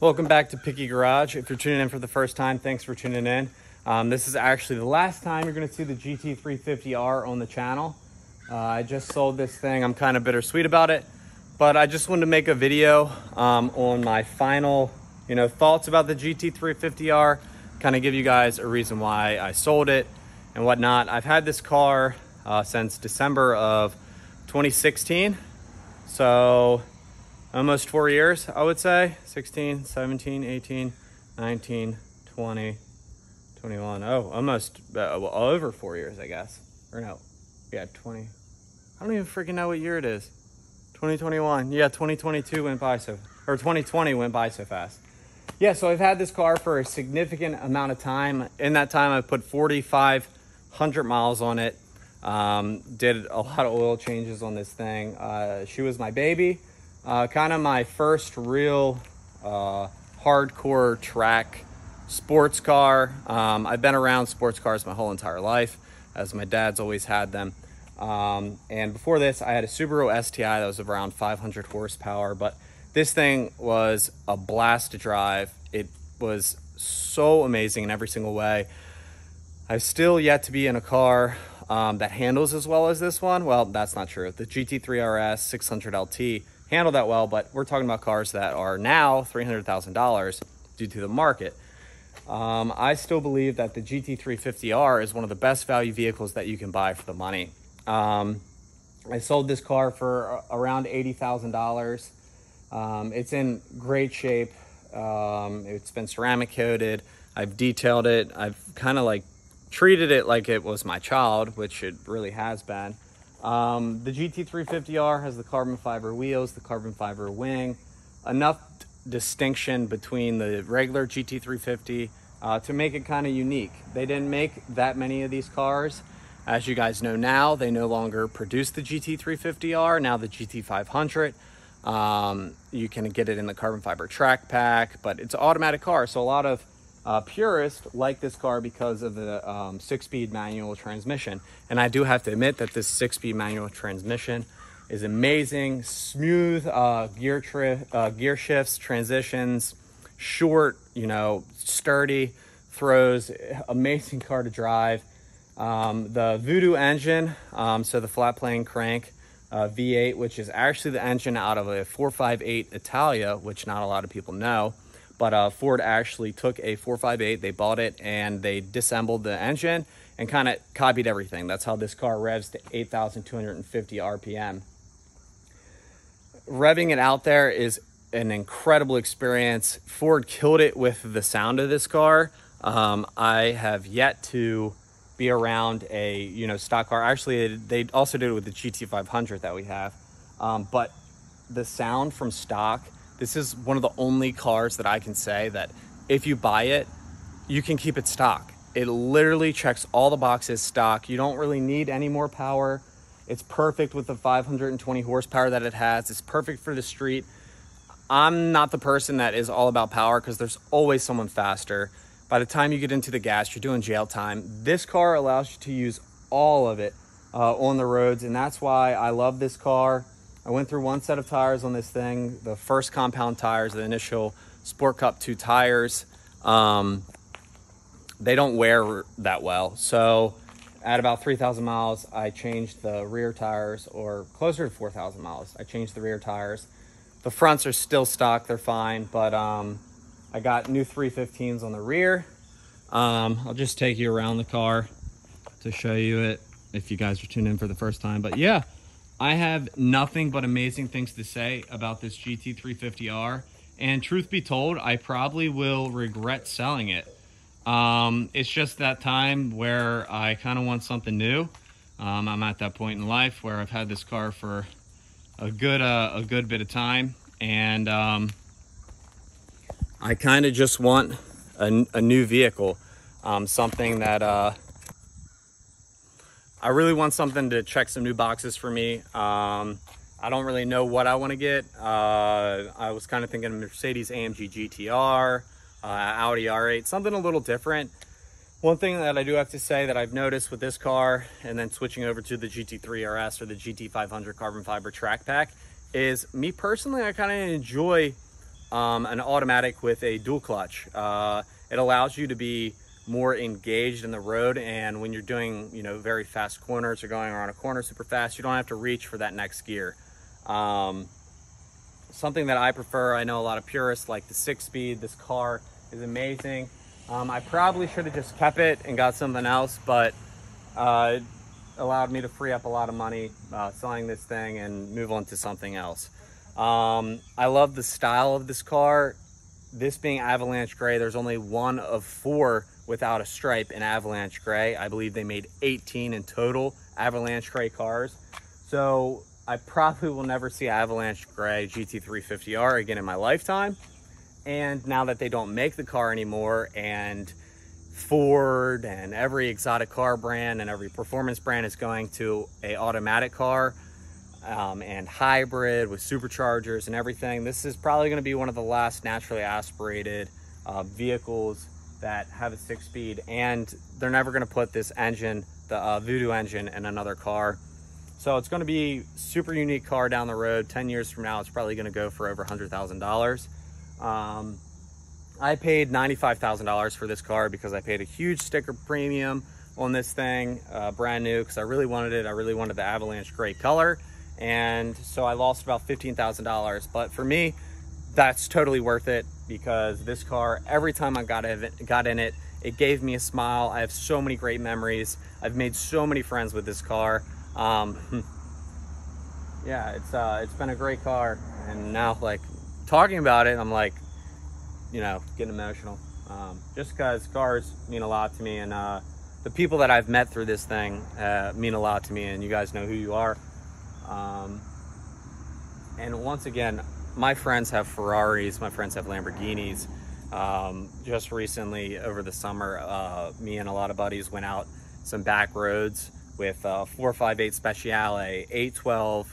Welcome back to Picky Garage. If you're tuning in for the first time, thanks for tuning in. This is actually the last time you're going to see the GT350R on the channel. I just sold this thing. I'm kind of bittersweet about it, but I just wanted to make a video on my final, thoughts about the GT350R, kind of give you guys a reason why I sold it and whatnot. I've had this car since December of 2016, so almost 4 years, I would say. 16, 17, 18, 19, 20, 21. Oh, almost over 4 years, I guess. Or no, yeah, 20. I don't even freaking know what year it is. 2021. Yeah, 2022 went by so, or 2020 went by so fast. Yeah, so I've had this car for a significant amount of time. In that time, I put 4,500 miles on it. Did a lot of oil changes on this thing. She was my baby. Kind of my first real hardcore track sports car. I've been around sports cars my whole entire life, as my dad's always had them. And before this, I had a Subaru STI that was around 500 horsepower, but this thing was a blast to drive. It was so amazing in every single way. I've still yet to be in a car that handles as well as this one. Well, that's not true. The GT3 RS 600 LT handle that well, but we're talking about cars that are now $300,000 due to the market. I still believe that the GT350R is one of the best value vehicles that you can buy for the money. I sold this car for around $80,000. It's in great shape. It's been ceramic coated. I've detailed it. I've kind of like treated it like it was my child, which it really has been. The GT350R has the carbon fiber wheels, the carbon fiber wing, enough distinction between the regular GT350 to make it kind of unique. They didn't make that many of these cars. As you guys know now, they no longer produce the GT350R, now the GT500. You can get it in the carbon fiber track pack, but it's an automatic car, so a lot of purists like this car because of the 6-speed manual transmission. And I do have to admit that this 6-speed manual transmission is amazing. Smooth gear shifts, transitions, short, sturdy throws, amazing car to drive. The Voodoo engine, so the flat plane crank V8, which is actually the engine out of a 458 Italia, which not a lot of people know. But Ford actually took a 458, they bought it, and they disassembled the engine and kind of copied everything. That's how this car revs to 8,250 RPM. Revving it out there is an incredible experience. Ford killed it with the sound of this car. I have yet to be around a stock car. Actually, they also did it with the GT500 that we have. But the sound from stock, this is one of the only cars that I can say that if you buy it, you can keep it stock. It literally checks all the boxes stock. You don't really need any more power. It's perfect with the 520 horsepower that it has. It's perfect for the street. I'm not the person that is all about power because there's always someone faster. By the time you get into the gas, you're doing jail time. This car allows you to use all of it on the roads, and that's why I love this car. I went through one set of tires on this thing, the first compound tires, the initial Sport Cup 2 tires. They don't wear that well. So at about 3,000 miles, I changed the rear tires, or closer to 4,000 miles. I changed the rear tires. The fronts are still stock, they're fine, but I got new 315s on the rear. I'll just take you around the car to show you it if you guys are tuning in for the first time. But yeah, I have nothing but amazing things to say about this GT350R, and truth be told, I probably will regret selling it. It's just that time where I kind of want something new. I'm at that point in life where I've had this car for a good bit of time, and I kind of just want a new vehicle, something that I really want something to check some new boxes for me. I don't really know what I want to get. I was kind of thinking of Mercedes AMG GTR, Audi R8, something a little different. One thing that I do have to say that I've noticed with this car, and then switching over to the GT3 RS or the GT500 carbon fiber track pack, is me personally, I kind of enjoy an automatic with a dual clutch. It allows you to be more engaged in the road, and when you're doing, you know, very fast corners or going around a corner super fast, you don't have to reach for that next gear. Something that I prefer, I know a lot of purists like the 6-speed. This car is amazing. I probably should have just kept it and got something else, but it allowed me to free up a lot of money selling this thing and move on to something else. I love the style of this car. This being avalanche gray, there's only one of 4 without a stripe in avalanche gray. I believe they made 18 in total avalanche gray cars. So I probably will never see avalanche gray GT350R again in my lifetime. And now that they don't make the car anymore, and Ford and every exotic car brand and every performance brand is going to a automatic car, and hybrid with superchargers and everything, this is probably going to be one of the last naturally aspirated vehicles that have a 6-speed, and they're never going to put this engine, the Voodoo engine, in another car. So it's going to be super unique car down the road. 10 years from now, it's probably going to go for over $100,000. I paid $95,000 for this car because I paid a huge sticker premium on this thing, brand new, because I really wanted it. I really wanted the avalanche gray color, and so I lost about $15,000. But for me, that's totally worth it, because this car, every time I got in it, it gave me a smile. I have so many great memories. I've made so many friends with this car. Yeah, it's been a great car, and now, like, talking about it, I'm like, you know, getting emotional, just because cars mean a lot to me, and the people that I've met through this thing mean a lot to me, and you guys know who you are. And once again, my friends have Ferraris, my friends have Lamborghinis. Just recently over the summer, me and a lot of buddies went out some back roads with 458 Speciale, 812,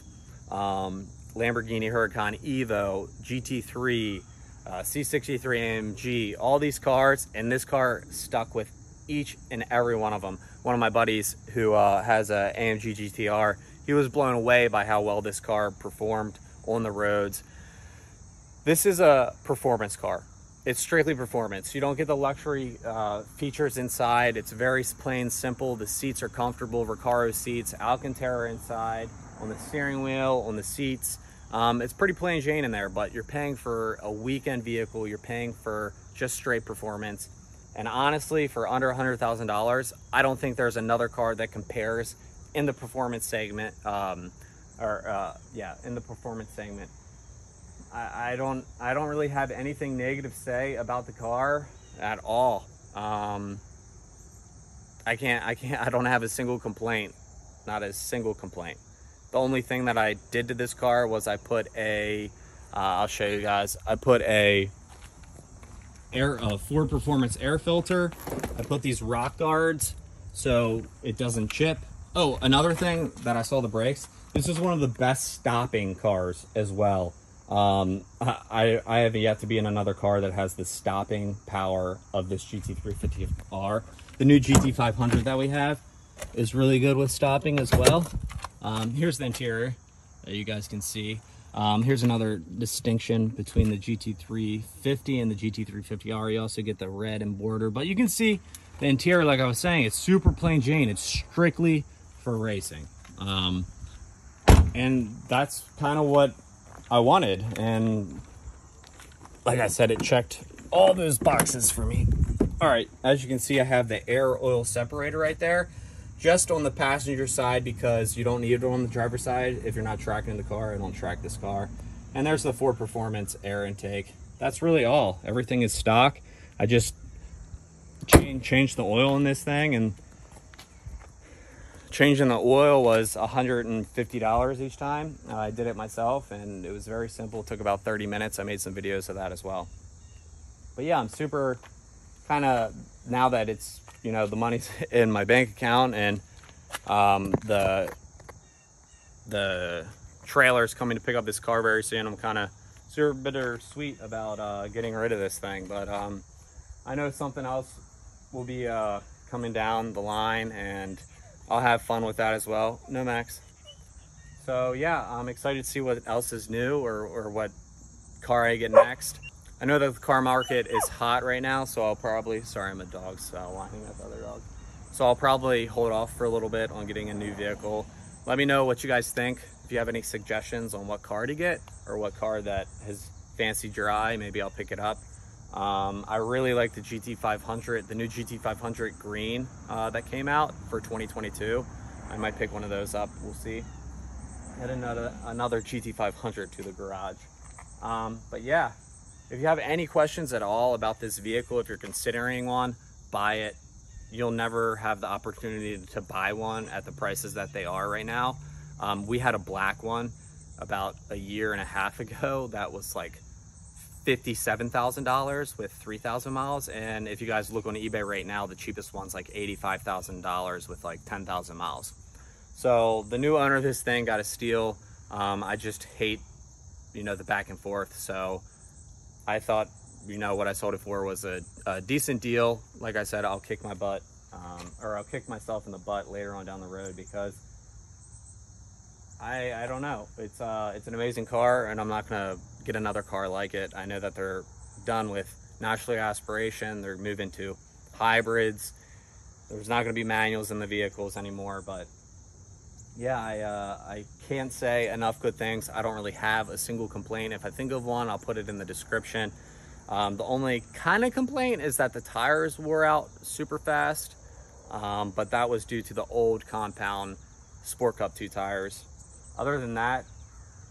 Lamborghini Huracan Evo, GT3, C63 AMG, all these cars, and this car stuck with each and every one of them. One of my buddies who has a AMG GTR, he was blown away by how well this car performed on the roads. This is a performance car. It's strictly performance. You don't get the luxury features inside. It's very plain simple. The seats are comfortable, Recaro seats, Alcantara inside, on the steering wheel, on the seats. It's pretty plain Jane in there, but you're paying for a weekend vehicle. You're paying for just straight performance. And honestly, for under $100,000, I don't think there's another car that compares in the performance segment. In the performance segment. I don't really have anything negative to say about the car at all. I don't have a single complaint, not a single complaint. The only thing that I did to this car was I put I'll show you guys. I put a Ford Performance air filter. I put these rock guards so it doesn't chip. Oh, another thing that I saw the brakes. This is one of the best stopping cars as well. I have yet to be in another car that has the stopping power of this GT350R. The new GT500 that we have is really good with stopping as well. Here's the interior that you guys can see. Here's another distinction between the GT350 and the GT350R. You also get the red and border, but you can see the interior, like I was saying, it's super plain Jane. It's strictly for racing. And that's kind of what I wanted. And like I said, it checked all those boxes for me. All right, as you can see, I have the air oil separator right there, just on the passenger side, because you don't need it on the driver's side. If you're not tracking the car, I don't track this car. And there's the Ford Performance air intake. That's really all. Everything is stock. I just changed the oil in this thing, and changing the oil was $150 each time. I did it myself, and it was very simple. It took about 30 minutes. I made some videos of that as well. But yeah, I'm super kind of, now that it's, you know, the money's in my bank account, and the trailer's coming to pick up this car very soon, I'm kind of super bittersweet about getting rid of this thing. But I know something else will be coming down the line, and I'll have fun with that as well. No, Max. So yeah, I'm excited to see what else is new, or what car I get next. I know that the car market is hot right now, so I'll probably, sorry, my dog's whining at the other dog. So I'll probably hold off for a little bit on getting a new vehicle. Let me know what you guys think. If you have any suggestions on what car to get or what car that has fancied your eye, maybe I'll pick it up. I really like the GT500, the new GT500 green that came out for 2022. I might pick one of those up, we'll see. Add another GT500 to the garage. But yeah, if you have any questions at all about this vehicle, if you're considering one, buy it. You'll never have the opportunity to buy one at the prices that they are right now. We had a black one about a year and a half ago that was like $57,000 with 3,000 miles. And if you guys look on eBay right now, the cheapest one's like $85,000 with like 10,000 miles. So the new owner of this thing got a steal. I just hate, you know, the back and forth. So I thought, you know, what I sold it for was a decent deal. Like I said, I'll kick my butt, or I'll kick myself in the butt later on down the road, because I don't know. It's an amazing car, and I'm not gonna get another car like it. I know that they're done with naturally aspiration. They're moving to hybrids. There's not gonna be manuals in the vehicles anymore, but yeah, I can't say enough good things. I don't really have a single complaint. If I think of one, I'll put it in the description. The only kind of complaint is that the tires wore out super fast, but that was due to the old compound Sport Cup 2 tires. Other than that,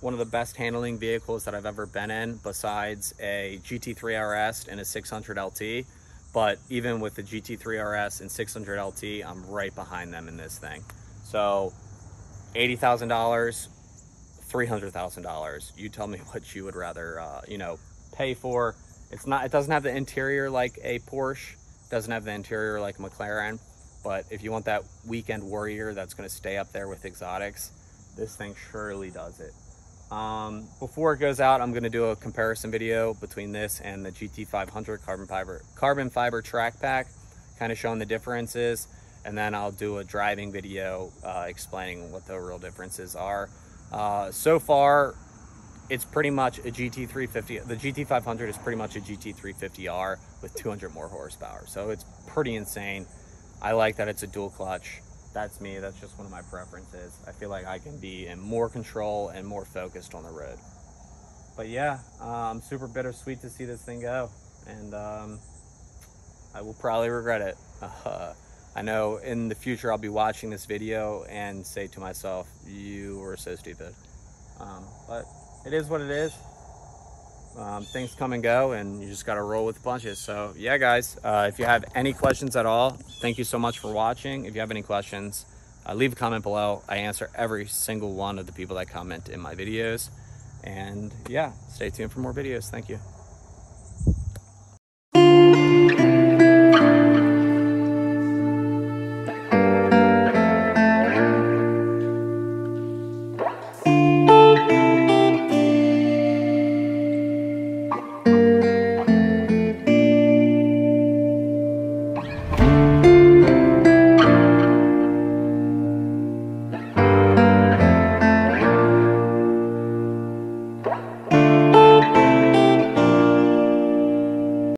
one of the best handling vehicles that I've ever been in, besides a GT3 RS and a 600 LT. But even with the GT3 RS and 600 LT, I'm right behind them in this thing. So $80,000, $300,000. You tell me what you would rather, you know, pay for. It's not, it doesn't have the interior like a Porsche, doesn't have the interior like a McLaren, but if you want that weekend warrior that's going to stay up there with exotics, this thing surely does it. Before it goes out, I'm going to do a comparison video between this and the GT500 carbon fiber track pack, kind of showing the differences, and then I'll do a driving video explaining what the real differences are. So far, it's pretty much a GT350. The GT500 is pretty much a GT350R with 200 more horsepower. So it's pretty insane. I like that it's a dual clutch. That's me. That's just one of my preferences. I feel like I can be in more control and more focused on the road. But yeah, I'm super bittersweet to see this thing go. And I will probably regret it. I know in the future I'll be watching this video and say to myself, you were so stupid. But it is what it is. Things come and go, and you just got to roll with the punches. So yeah, guys, if you have any questions at all, thank you so much for watching. If you have any questions, leave a comment below. I answer every single one of the people that comment in my videos. And yeah, stay tuned for more videos. Thank you.